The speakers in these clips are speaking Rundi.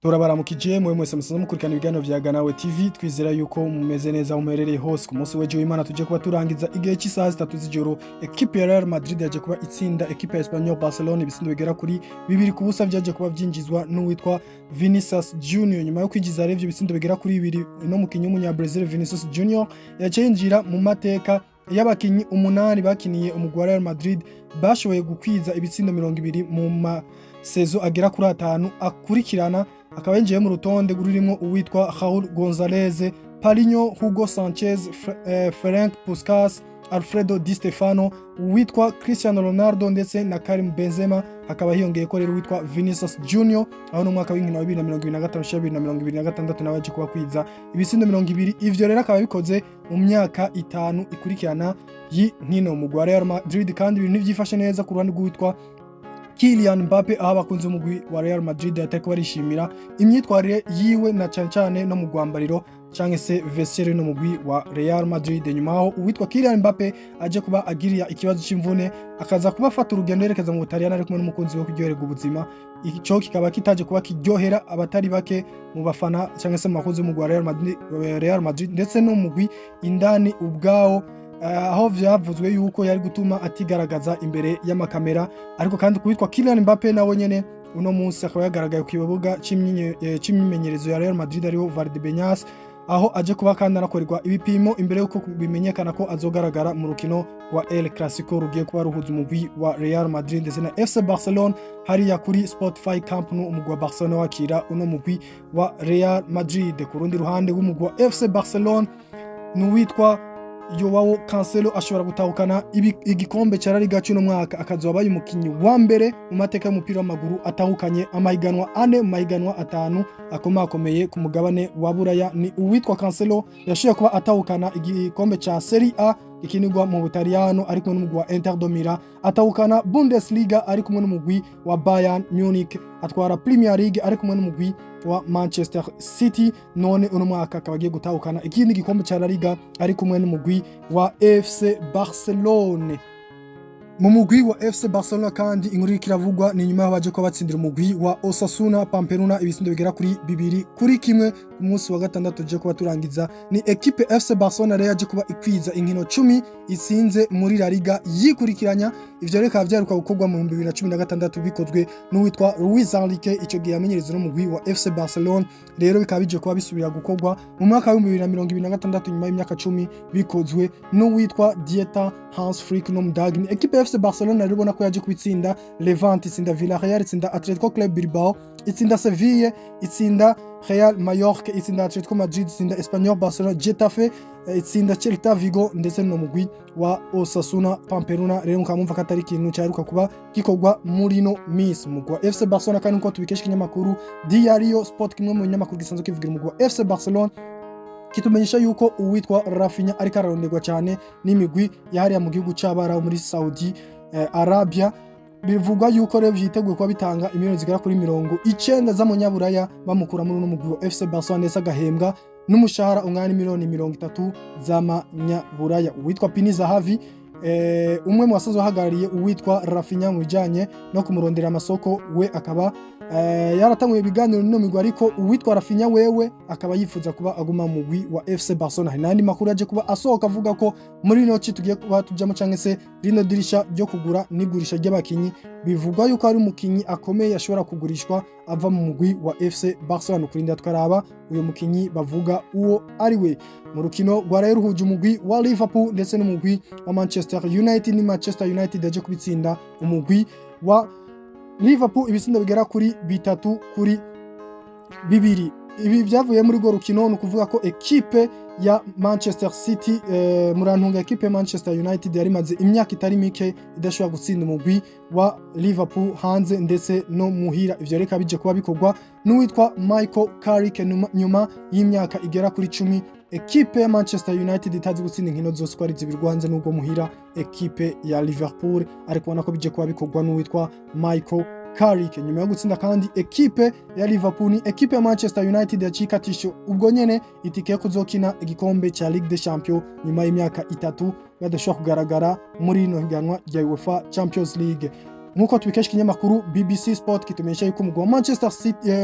Turabaramukije mwe mwese musanzwe mukurikirana ibiganiro vya Ganawe TV twizera yuko mumeze neza aho muherereye hose ku munsi w'ejo w'Imana tuje kuba turangiza igihe cy'isaha 3 z'ijoro equipe ya Real Madrid yaje kuba itsinda equipe ya Espanyol Barcelone ibisindo bigera kuri 2-0 vyaje kuba vyinjizwa n'uwitwa Vinicius Junior nyuma yo kwinjiza revyo ibisindo bigera kuri 2 no mukinyi w'umunya Brazil Vinicius Junior yaje yinjira mu mateka y'abakinyi 8 bakiniye umugwi wa Real Madrid bashoboye gukwiza ibitsindo 200 mu masezo agera kuri 5 akurikirana akaba yinjiye mu rutonde rurimo uwitwa Raul Gonzalez, Paulinho, Hugo Sanchez, Ferenc Puskas, Alfredo Di Stefano, uwitwa Cristiano Ronaldo ndetse na Karim Benzema. Hakaba hiyongeye ko rero uwitwa Vinicius Junior aho no mwaka w'inkino wa 2025-2026 nabaje kuba kwiza ibisindo 200. Ivyo rero akaba bikoze mu myaka 5 ikurikirana y'inkino mu Real Madrid, kandi ibintu byifashe neza ku ruhande rw'uwitwa Kylian Mbappe aho bakunze umugwi wa Real Madrid atako barishimira imyitwarire yiwe na cyane no mu gwambariro canke se vestiaire no mugwi wa Real Madrid. Nyuma aho uwitwa Kylian Mbappe aje kuba agiriya ikibazo c'imvune akaza kuba afata urugendo yerekeza mu Butaliyani ari kumwe n'umukunzi we kuryoherwa ubuzima. Ico kikaba kitaje kuba kiryohera abatari bake mu bafana canke se mu bakunzi b'umugwi wa Real Madrid ndetse no mugwi indani ubwawo, aho vyavuzwe yuko yari gutuma atigaragaza imbere y'amakamera. Ariko kandi kuwitwa Kylian Mbappe nawe nyene uno munsi akaba yagaragaye ku kibuga c'imyimenyerezo ya Real Madrid ariho Valdebeñas, aho aje kuba kandi anakorerwa ibipimo imbere yuko bimenyekana ko azogaragara mu rukino wa El Clasico rugiye kuba ruhuza umugwi wa Real Madrid ndetse na FC Barcelone hariya kuri Spotify Camp Nou, umugwi wa Barcelone wakira uno mugwi wa Real Madrid. Ku rundi ruhande w'umugwi wa FC Barcelone n'uwitwa Joao Cancelo ashobora gutahukana igikombe cya La Liga cy'uno mwaka, akazoba umukinyi wa mbere mu mateka y'umupira w'amaguru atahukanye amahiganwa 4 mu mahiganwa 5 akomakomeye ku mugabane wa Buraya. Ni uwitwa Cancelo yashoboye kuba atahukana igikombe cya Serie A ikinirwa mu Butaliyano ari kumwe n'umugwi wa Inter de Milan, atahukana Bundesliga ari kumwe n'umugwi wa Bayern Munich, atwara Premier League ari kumwe n'umugwi wa Manchester City. None uno mwaka akaba agiye gutahukana ikindi gikombe cya La Liga ari kumwe n'umugwi wa FC Barcelone. Mu mugwi wa FC Barcelona kandi inkuru ikiravugwa ni nyuma baje ko batsindira umugwi wa Osasuna Pamplona ibisindo bigera kuri 2-1 ku munsi wa gatandatu je kuba turangiza. Ni equipe FC Barcelona rero yaje kuba ikwiza inkino 10 itsinze muri La Liga yikurikiranya. Ivyo reka vyaheruka gukorwa mu 2016 bikozwe n'uwitwa Luis Enrique ico gihe yamenyereza no mugwi wa FC Barcelona. Rero bikaba bije kuba bisubira gukorwa mu mwaka wa 2026 nyuma y'imyaka 10 bikozwe n'uwitwa Dieter Hans Flick no Mudagi. Ni equipe FC Barcelona ribona ko yaje kubitsinda Levante, itsinda Villarreal, itsinda Atletico Club Bilbao, itsinda Sevilla, itsinda Real Mallorca, itsinda Atletico Madrid, itsinda Espanyol Barcelona, Getafe, itsinda Celta Vigo ndetse no mugwi wa Osasuna Pamplona. Rero mukamumva katari kintu cyaruka kuba gikorwa muri no miss mugwi wa FC Barcelona, kandi uko tubikesha kinyamakuru Diario Sport, kimwe mu nyamakuru gisanzwe kivugira umugwi wa FC Barcelona, kitumenyesha yuko uwitwa Rafinha ariko araronderwa cyane n'imigwi yahariya mu gihugu cy'Abarabu muri Saudi Arabia. Bivugwa yuko rero vyiteguye kuba bitanga imiliyoni zigera kuri 90 z'amanyaburaya bamukura muri uno mugwi wa FC Barcelona ndetse agahembwa n'umushahara ungana miliyoni 30 z'amanyaburaya. Uwitwa Pini Zahavi umwe mu basazo hagarariye uwitwa Rafinha mu bijanye no kumurondera amasoko, we akaba yaratanguye ibiganiro no migwi, ariko uwitwa Rafinha wewe akaba yifuza kuba aguma mu mugwi wa FC Barcelona. Nandi makuru yaje kuba asohoka avuga ko muri noci tugiye kuba tujamo canke se rino dirisha ryo kugura n'igurisha ry'abakinyi, bivugwa yuko ari umukinyi akomeye ashobora kugurishwa ava mu mugwi wa FC Barcelona. Kurinda twaraba uyu mukinyi bavuga uwo ari we. Mu rukino rwa rero ruhuje umugwi wa Liverpool ndetse n'umugwi wa Manchester United, ni Manchester United yaje kubitsinda umugwi wa Liverpool ibisindo bigera kuri 3-2. Ibi byavuye muri go rukino no kuvuga ko equipe ya Manchester City murantunga equipe ya Manchester United yari maze imyaka itari mike idashobora gutsinda umugwi wa Liverpool hanze ndetse no muhira. Ivyo reka bije kuba bikorwa n'uwitwa Michael Carrick nyuma y'imyaka igera kuri 10 equipe ya Manchester United itazi gutsinda inkino zose kwari zibirwanze n'ubwo muhira equipe ya Liverpool, ariko ubona ko bije kuba bikorwa n'uwitwa Michael Carrick. Nyuma yo gutsinda kandi equipe ya Liverpool, ni equipe ya Manchester United yacikatisho ubwo nyene itike yo kuzokina igikombe cha Ligue des Champions nyuma y'imyaka 3 badashobora kugaragara muri no higanwa rya UEFA Champions League. nkuko tubikesha ikinyamakuru BBC Sport kitumenyesha yuko umugwi wa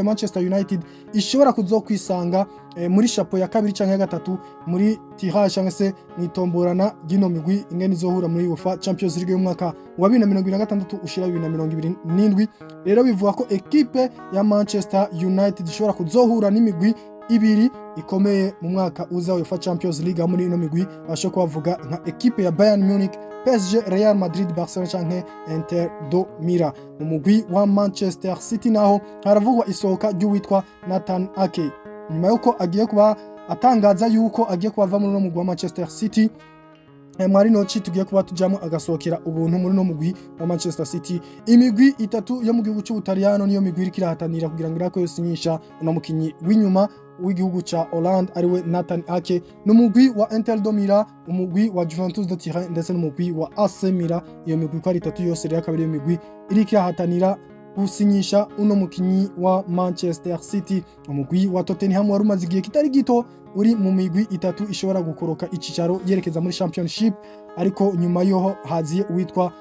Manchester United ishobora kuzokwisanga muri chapeau ya kabiri canke ya gatatu muri tirage canke se mwitomborana gino migwi ingene izohura muri UEFA Champions League y'umwaka wa 2026 ushira 2027. Rero bivuga ko equipe ya Manchester United ishobora kuzohura n'imigwi ibiri ikomeye mu mwaka uza UEFA Champions League. Muri ino migwi bashobora kubavuga nka equipe ya Bayern Munich, PSG, Real Madrid, Barcelone canke Inter do Mira. Mu mugwi wa Manchester City naho haravugwa isohoka ry'uwitwa Nathan Ake nyuma yuko agiye kuba atangaza yuko agiye kubava muri no mugwi wa Manchester City. Mwari noci tugiye kuba tujamo agasohokera ubuntu muri no mugwi wa Manchester City. Imigwi itatu yo mu gihugu cy'Ubutaliyano niyo migwi iriko irahatanira kugira ngo irako yosinyisha uno mukinyi w'inyuma w'igihugu ca Hollande ariwe Nathan Ake, n'umugwi wa Inter do Mira, umugwi wa Juventus de Turin ndetse n'umugwi wa AC Milan. Iyo migwi ko ari itatu yose rero akaba ari imigwi iriko irahatanira gusinyisha uno mukinyi wa Manchester City. Umugwi wa Tottenham wari umaze igihe kitari gito uri mu migwi itatu ishobora gukoroka icicaro yerekeza muri Championship, ariko nyuma yoho haziye uwitwa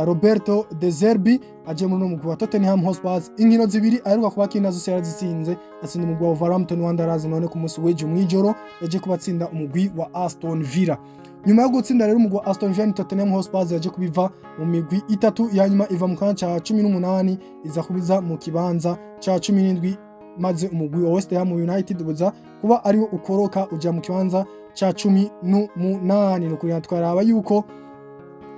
Roberto De Zerbi aje muri umugwi wa Tottenham Hotspur. Inkino zibiri aheruka kubakina zose yarazitsinze, atsinda umugwi wa Wolverhampton Wanderers, none ku munsi w'ejo mwijoro yaje kubatsinda umugwi wa Aston Villa. Nyuma yo gutsinda rero umugwi wa Aston Villa, Tottenham Hotspur yaje kubiva mu migwi itatu ya nyuma iva mu kanya ca 18 iza kubiza mu kibanza ca 17, maze umugwi wa West Ham United buza kuba ariwo ukoroka uja mu kibanza ca 18. Nuko twaraba yuko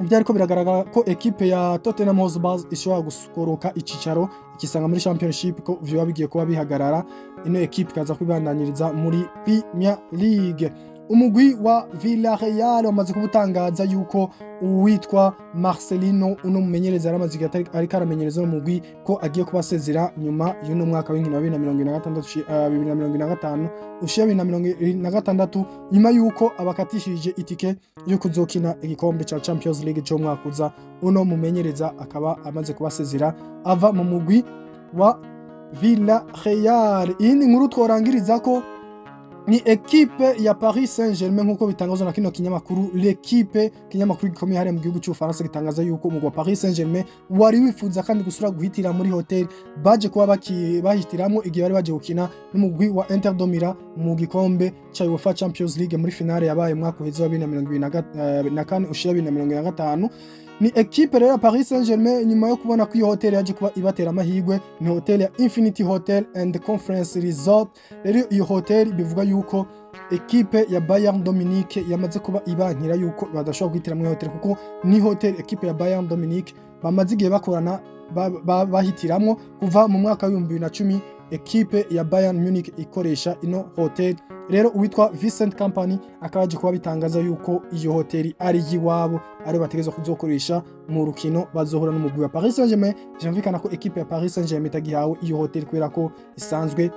byariko biragaragara ko equipe ya Tottenham Hotspur ishobora gukoroka icicaro ikisanga muri Championship, ko vyo bigiye kuba bihagarara ino equipe kaza kubandanyiriza muri Premier League. Umugwi wa Villarreal wamaze kubutangaza yuko uwitwa Marcelino uno mumenyereza yaramaze ariko aramenyereza umugwi ko agiye kubasezera nyuma y'uno mwaka w'inkino wa 2025 ushya 2026, nyuma yuko abakatishije itike yo kuzokina igikombe ca Champions League cyo mwaka uza. Uno mumenyereza akaba amaze kubasezera ava mu mugwi wa Villarreal. Iyi ni nkuru tworangiriza ko ni equipe ya Paris Saint-Germain nkuko bitangazwa na kino kinyamakuru L'Equipe, kinyamakuru gikomeye hariya mu gihugu cy'Ufaransa, gitangaza yuko umugwi wa Paris Saint-Germain wari wifuza kandi gusura guhitira muri hotel baje kuba bahitiramo igihe bari baje gukina n'umugwi wa Inter do Milan mu gikombe cha UEFA Champions League muri finale yabaye mwaka uheze wa 2024 ushira 2025. Ni equipe rero Paris Saint-Germain nyuma yo kubona ko iyo hotel yaje kuba ibatera amahirwe, ni hotel ya Infinity Hotel and Conference Resort. Rero iyo hotel bivuga yuko equipe ya Bayern Dominique yamaze kuba ibankira yuko badashobora guhitira muri hotel, kuko ni hotel equipe ya Bayern Dominique bamaze igihe bakorana bahitiramwo kuva mu mwaka wa 2010. Equipe ya Bayern Munich ikoresha ino hotel. Rero uwitwa Vincent Company akaje kuba bitangaza yuko iyo hoteli ari yiwabo, ari bategeza kuzokoresha mu rukino bazohura n'umugwi wa Paris Saint-Germain. Byumvikana ko equipe ya Paris Saint-Germain itagihawe iyo hoteli kubera ko isanzwe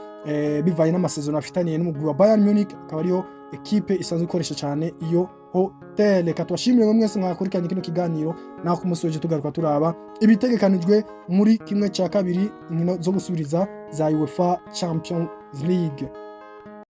bivaye n'amasezerano afitaniye n'umugwi wa Bayern Munich, akaba ariyo equipe isanzwe ikoresha cyane iyo hotel. Reka twashimire mwese mwakurikiranye kino kiganiro, naho ku munsi w'ejo tugaruka turaba ibitegekanijwe muri kimwe cya kabiri inkino zo gusubiriza za UEFA Champions League.